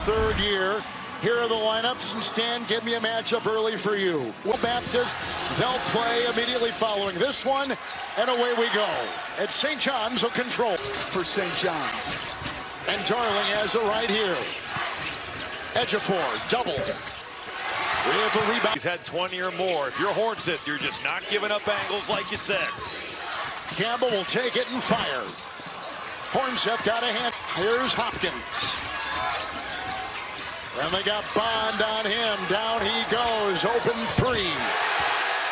Third year. Here are the lineups, and Stan, give me a matchup early for you. Will Baptist, they'll play immediately following this one, and away we go. At St. John's will control. For St. John's. And Darling has it right here. Ejiofor, double. With a rebound. He's had 20 or more. If you're Hornseth, you're just not giving up angles like you said. Campbell will take it and fire. Hornseth got a hand. Here's Hopkins. And they got Bond on him. Down he goes. Open three.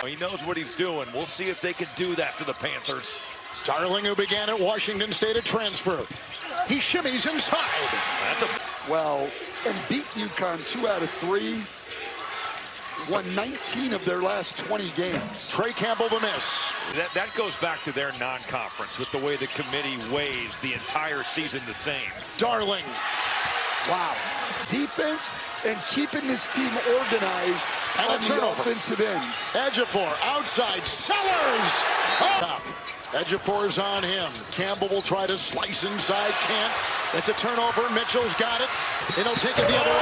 He knows what he's doing. We'll see if they can do that to the Panthers. Darling, who began at Washington State at transfer. He shimmies inside. That's a... Well, and beat UConn 2 out of 3. Won 19 of their last 20 games. Trey Campbell the miss. That goes back to their non-conference with the way the committee weighs the entire season the same. Darling. Wow. Defense and keeping this team organized and on the offensive end. Ejiofor outside. Sellers. Up. Ejiofor's on him. Campbell will try to slice inside. Can't. It's a turnover. Mitchell's got it. And he'll take it the other way.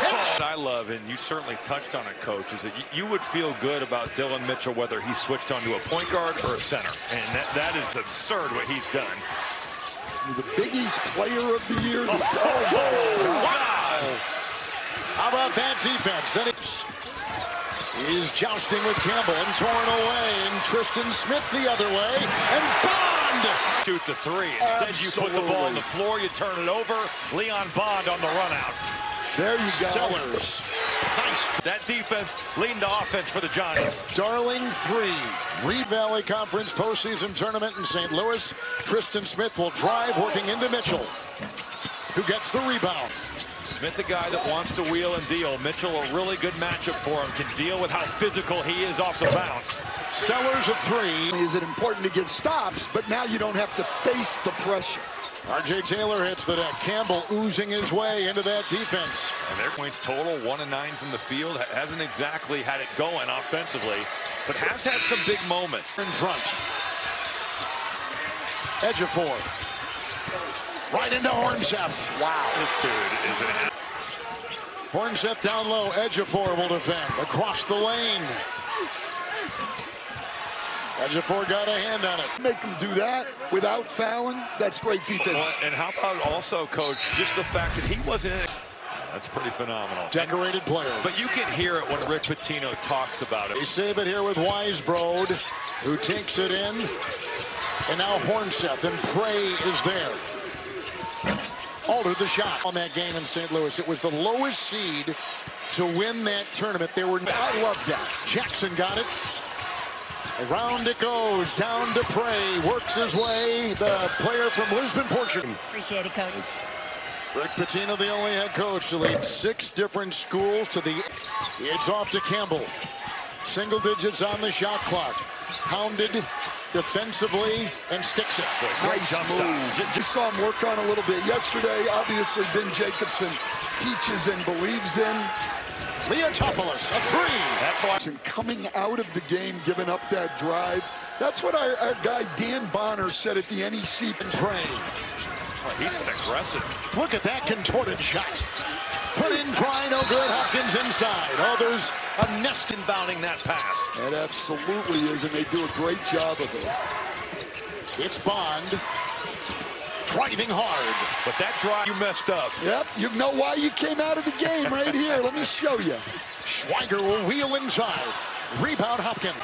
What I love, and you certainly touched on it, Coach, is that you would feel good about Dylan Mitchell whether he switched onto a point guard or a center. And that is absurd what he's done. The Big East Player of the Year. Wow. How about that defense? Then he's jousting with Campbell and torn away. And Tristan Smith the other way. And Bond! Shoot the three. Instead, you put the ball on the floor, you turn it over. Leon Bond on the run out. There you go. Sellers. Nice. That defense leading to offense for the Johnnies. Darling 3. Reed Valley Conference postseason tournament in St. Louis. Tristan Smith will drive, working into Mitchell, who gets the rebounds. Smith, the guy that wants to wheel and deal. Mitchell, a really good matchup for him. Can deal with how physical he is off the bounce. Sellers a 3. Is it important to get stops, but now you don't have to face the pressure. R.J. Taylor hits the deck. Campbell oozing his way into that defense. And their points total, 1 of 9 from the field. Hasn't exactly had it going offensively, but has had some big moments. In front. Ejiofor. Right into Hornseth. Wow. This dude is an... Hornseth down low. Ejiofor will defend. Across the lane. Ejiofor got a hand on it. Make him do that without fouling. That's great defense. Well, and how about also, Coach, just the fact that he wasn't in it. That's pretty phenomenal. Decorated player. But you can hear it when Rick Pitino talks about it. They save it here with Weisbrod, who takes it in. And now Hornseth, and Prey is there. Altered the shot on that game in St. Louis. It was the lowest seed to win that tournament. They were. I love that. Jackson got it. Around it goes, down to Prey, works his way, the player from Lisbon, Portugal. Appreciate it, Coach. Rick Pitino, the only head coach to lead 6 different schools to the... It's off to Campbell. Single digits on the shot clock. Pounded defensively and sticks it. Nice move. Just saw him work on a little bit yesterday. Obviously, Ben Jacobson teaches and believes in. Leotopoulos, a 3. That's awesome. Coming out of the game, giving up that drive. That's what our guy Dan Bonner said at the NEC. And Prey. Oh, he's been aggressive. Look at that contorted shot. Put in, try, no good. Hopkins inside. Oh, there's a nest inbounding that pass. It absolutely is, and they do a great job of it. It's Bond. Driving hard. But that drive, you messed up. Yep, you know why you came out of the game right here. Let me show you. Schweiger will wheel inside. Rebound, Hopkins.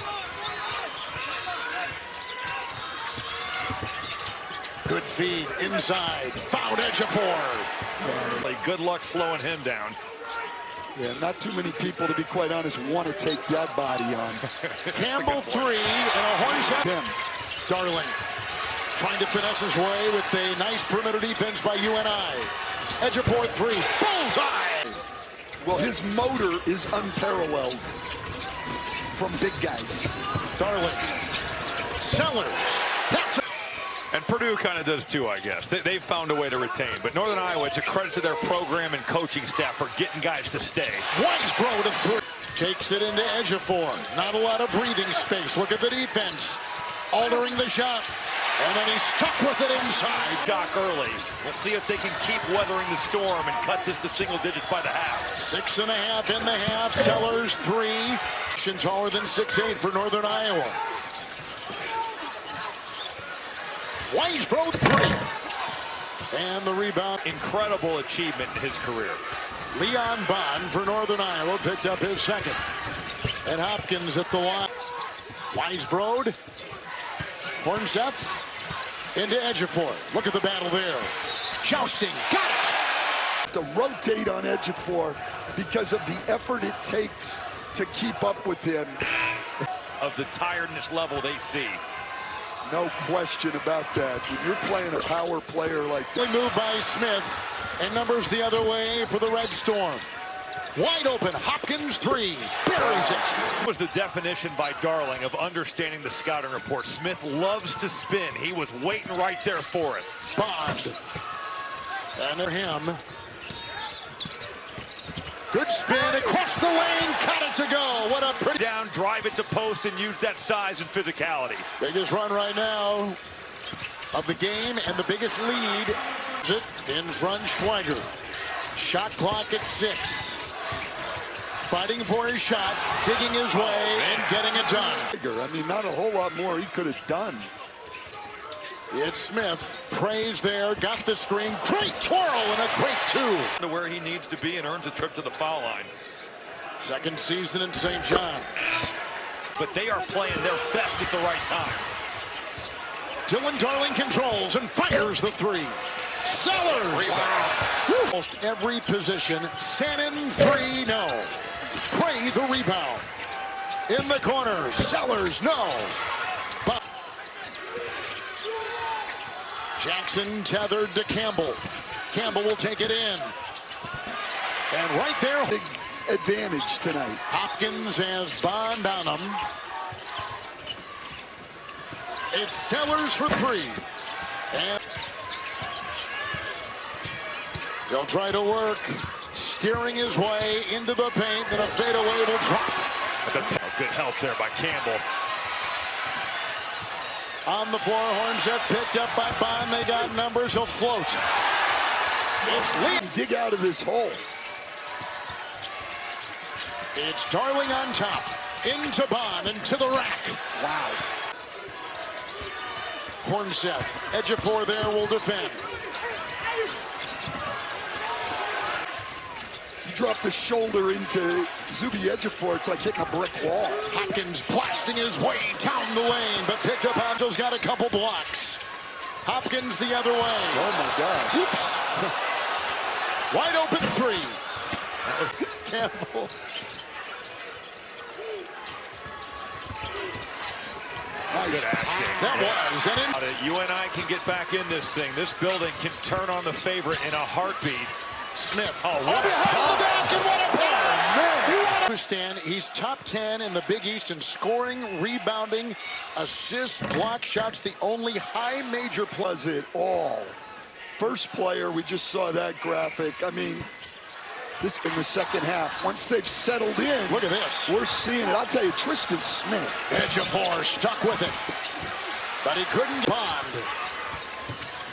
Good feed inside. Fouled Ejiofor. Good luck slowing him down. Yeah, not too many people, to be quite honest, want to take that body on. Campbell 3 and a Hornseth. Darling trying to finesse his way with a nice perimeter defense by UNI. Ejiofor 3. Bullseye! Well, his motor is unparalleled from big guys. Darling. Sellers. That's a... And Purdue kind of does too, I guess. They've found a way to retain. But Northern Iowa, it's a credit to their program and coaching staff for getting guys to stay. Weisbrod to 3. Takes it into Ejiofor. Not a lot of breathing space. Look at the defense. Altering the shot. And then he's stuck with it inside. Shock early. We'll see if they can keep weathering the storm and cut this to single digits by the half. 6.5 in the half. Sellers 3. Taller than 6'8" for Northern Iowa. Weisbrod 3. And the rebound. Incredible achievement in his career. Leon Bond for Northern Iowa picked up his second. And Hopkins at the line. Weisbrod. Hornseth into Ejiofor. Look at the battle there. Jousting. Got it. To rotate on Ejiofor because of the effort it takes to keep up with him. Of the tiredness level they see. No question about that. When you're playing a power player like that. Move by Smith. And numbers the other way for the Red Storm. Wide open. Hopkins 3. Buries it. Was the definition by Darling of understanding the scouting report. Smith loves to spin. He was waiting right there for it. Bond. And for him. Good spin across the lane. Got it to go. What a pretty. Down, drive it to post, and use that size and physicality. Biggest run right now of the game and the biggest lead. In front, Schweiger. Shot clock at 6. Fighting for his shot, digging his way, and getting it done. I mean, not a whole lot more he could have done. It's Smith. Praise there, got the screen. Great twirl and a great 2. To where he needs to be and earns a trip to the foul line. Second season in St. John's. But they are playing their best at the right time. Dylan Darling controls and fires the 3. Sellers. Almost every position. Sannon 3, no. Pray the rebound. In the corner. Sellers, no. But Jackson tethered to Campbell. Campbell will take it in. And right there. Big advantage tonight. Hopkins has Bond on him. It's Sellers for 3. And he'll try to work, steering his way into the paint, and a fadeaway will drop. Good help there by Campbell. On the floor, Hornseth picked up by Bond. They got numbers. He'll float. It's Lee. Dig out of this hole. It's Darling on top. Into Bond and to the rack. Wow. Hornseth. Ejiofor there will defend. You drop the shoulder into Zuby Ejiofor, it's like hitting a brick wall. Hopkins blasting his way down the lane, but picked up. Anto's got a couple blocks. Hopkins the other way. Oh my God. Oops. Wide open 3. Campbell. Nice. That was an UNI can get back in this thing. This building can turn on the favorite in a heartbeat. Smith. Oh, what behind the back and what a pass! Man. Understand, he's top 10 in the Big East in scoring, rebounding, assists, block shots. The only high major play. Was it all? First player, we just saw that graphic. I mean, this in the second half. Once they've settled in, Look at this. we're seeing it. I'll tell you, Tristan Smith. Ejiofor stuck with it, but he couldn't bond.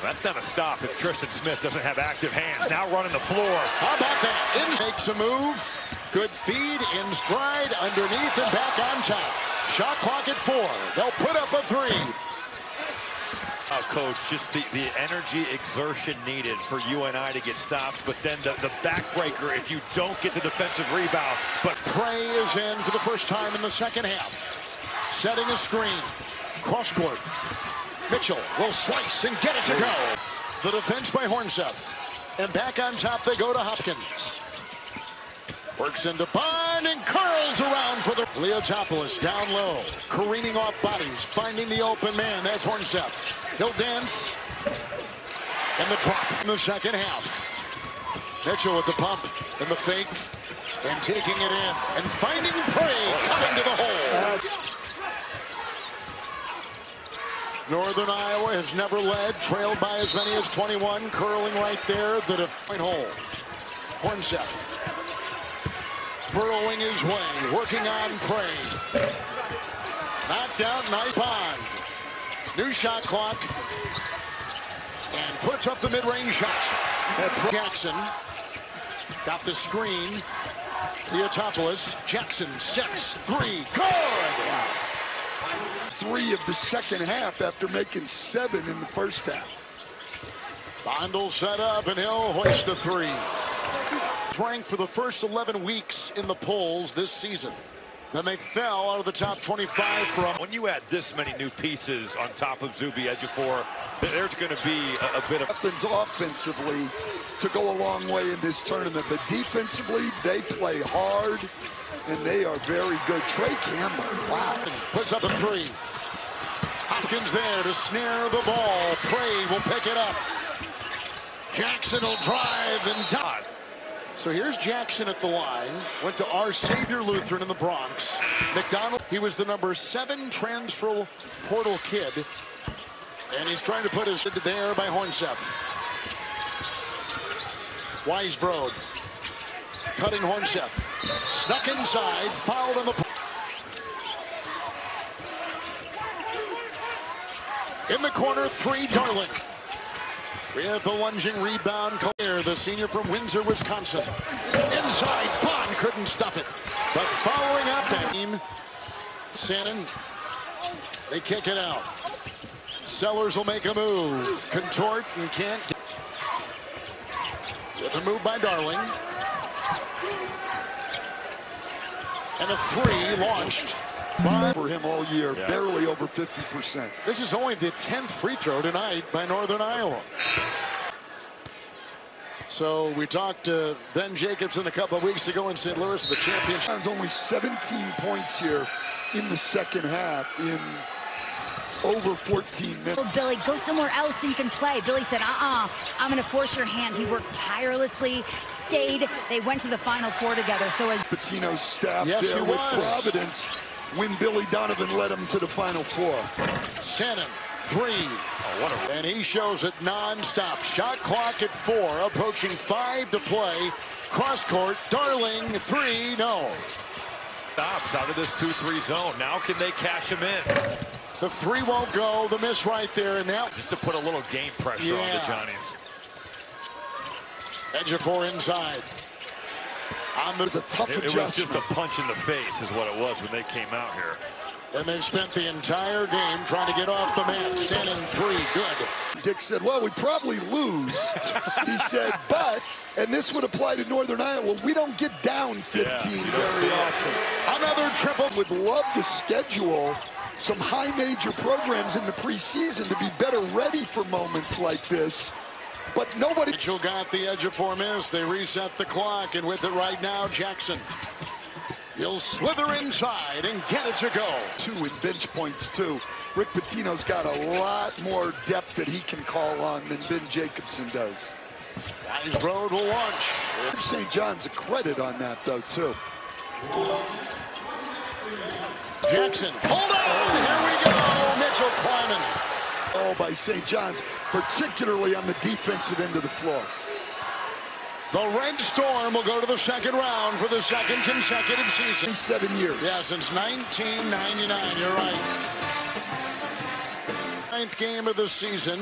That's not a stop if Tristan Smith doesn't have active hands. Now running the floor. How about that? Makes a move. Good feed, in stride, underneath and back on top. Shot clock at 4. They'll put up a 3. Coach, just the energy exertion needed for UNI to get stops, but then the backbreaker if you don't get the defensive rebound. But Prey is in for the first time in the second half. Setting a screen. Cross court. Mitchell will slice and get it to go. The defense by Hornseth. And back on top they go to Hopkins. Works into Bond and curls around for the Leotopoulos down low. Careening off bodies, finding the open man. That's Hornseth. He'll dance. And the drop in the second half. Mitchell with the pump and the fake. And taking it in. And finding Prey coming to the hole. Northern Iowa has never led, trailed by as many as 21, curling right there, the define hole. Hornseth burrowing his way, working on Prey. Knocked out, nice Bond. New shot clock. And puts up the mid-range shot. Jackson got the screen. Theotopoulos. Jackson sets three. Good! 3 of the second half after making 7 in the first half. Bondel set up, and he'll hoist a 3. Ranked for the first 11 weeks in the polls this season. Then they fell out of the top 25 from. When you add this many new pieces on top of Zuby Ejiofor, there's going to be a bit of Weapons offensively to go a long way in this tournament, but defensively they play hard and they are very good. Trey Campbell, wow. Puts up a 3. Hopkins there to snare the ball. Prey will pick it up. Jackson will drive and dot. So here's Jackson at the line. Went to Our Savior Lutheran in the Bronx. McDonald, he was the number 7 transfer portal kid. And he's trying to put his there by Hornseth. Weisbrod cutting Hornseth. Snuck inside, fouled on the. In the corner, 3, Darling. With the lunging rebound, Collier, the senior from Windsor, Wisconsin. Inside, Bond couldn't stuff it. But following up, team, Sannon, they kick it out. Sellers will make a move. Contort and can't. With a move by Darling. And a 3 launched. For him all year, barely over 50%. This is only the 10th free throw tonight by Northern Iowa. So we talked to Ben Jacobson a couple of weeks ago in St. Louis, the championship. Only 17 points here in the second half in over 14 minutes. Oh, Billy, go somewhere else so you can play. Billy said, I'm going to force your hand. He worked tirelessly, stayed. They went to the Final Four together. So as Patino's staff Yes, there he with was. Providence when Billy Donovan led him to the Final Four. Sannon, 3. And he shows it non-stop. Shot clock at 4, approaching 5 to play. Cross court, Darling, 3, no. stops out of this 2-3 zone. Now can they cash him in? The 3 won't go, the miss right there, and now. Just to put a little game pressure on the Johnnies. Ejiofor inside. It's a tough It adjustment. was just a punch in the face is what it was when they came out here. And they've spent the entire game trying to get off the mat. Sannon 3, good. Dick said, well, we probably lose. He said, but, and this would apply to Northern Iowa, we don't get down 15 very often. Another triple. Would love to schedule some high major programs in the preseason to be better ready for moments like this. But nobody. Mitchell got the Ejiofor miss. They reset the clock, and with it right now, Jackson. He'll slither inside and get it to go. 2 in bench points, too. Rick Pitino's got a lot more depth that he can call on than Ben Jacobson does. Weisbrod will launch. St. John's a credit on that, though, too. Jackson, hold on! Here we go! Mitchell climbing. Oh, by St. John's, particularly on the defensive end of the floor. The Red Storm will go to the second round for the second consecutive season. 7 years. Yeah, since 1999, you're right. 9th game of the season.